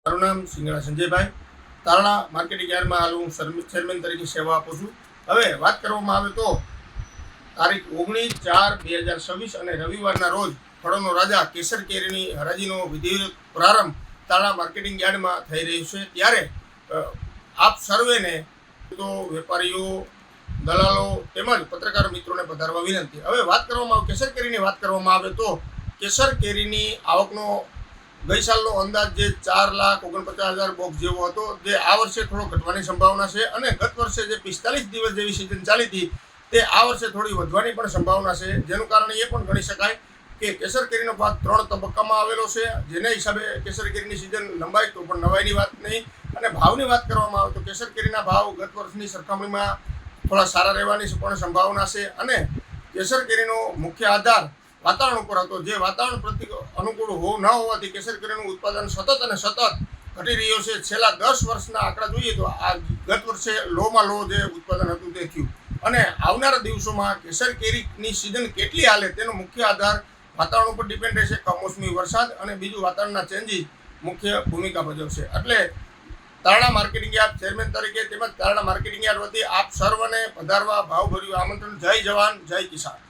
મારું નામ સિંગડા સંજયભાઈ, તારણા માર્કેટિંગ યાર્ડમાં હાલ હું ચેરમેન તરીકે સેવા આપું છું. હવે વાત કરવામાં આવે તો તારીખ 19/4/2026 અને રવિવારના રોજ ફળોનો રાજા કેસર કેરીની હરાજીનો વિધિવત પ્રારંભ તારણા માર્કેટિંગ યાર્ડમાં થઈ રહ્યો છે. ત્યારે આપ સર્વેને તો વેપારીઓ, દલાલો તેમજ પત્રકાર મિત્રોને પધારવા વિનંતી. હવે વાત કરવામાં આવે કેસર કેરીની વાત કરવામાં આવે તો કેસર કેરીની આવકનો ગઈ સાલનો અંદાજ જે 4,49,000 બોક્સ જેવો હતો, જે આ વર્ષે થોડો ઘટવાની સંભાવના છે. અને ગત વર્ષે જે 45 દિવસ જેવી સિઝન ચાલી હતી તે આ વર્ષે થોડી વધવાની પણ સંભાવના છે. જેનું કારણ એ પણ ગણી શકાય કે કેસર કેરીનો પાક 3 તબક્કામાં આવેલો છે. જેને હિસાબે કેસર કેરીની સિઝન લંબાઈ તો પણ નવાઈની વાત નહીં. અને ભાવની વાત કરવામાં આવે તો કેસર કેરીના ભાવ ગત વર્ષની સરખામણીમાં થોડા સારા રહેવાની પણ સંભાવના છે. અને કેસર કેરીનો મુખ્ય આધાર વાતાવરણ ઉપર હતો, જે વાતાવરણ પ્રતિ અનુકૂળ ન હોવાથી કેસર કેરીનું ઉત્પાદન સતત ઘટી રહ્યો છે. છેલ્લા 10 વર્ષના આંકડા જોઈએ તો આ ગત વર્ષે લોમાં લો જે ઉત્પાદન હતું તે થયું. અને આવનારા દિવસોમાં કેસર કેરીની સિઝન કેટલી હાલે તેનો મુખ્ય આધાર વાતાવરણ ઉપર ડિપેન્ડ રહેશે. કમોસમી વરસાદ અને બીજું વાતાવરણના ચેન્જીસ મુખ્ય ભૂમિકા ભજવશે. એટલે તારણા માર્કેટિંગ યાર્ડ ચેરમેન તરીકે તેમજ તારણા માર્કેટિંગ યાર્ડ વતી આપ સર્વને પધારવા ભાવભર્યું આમંત્રણ. જય જવાન, જય કિસાન.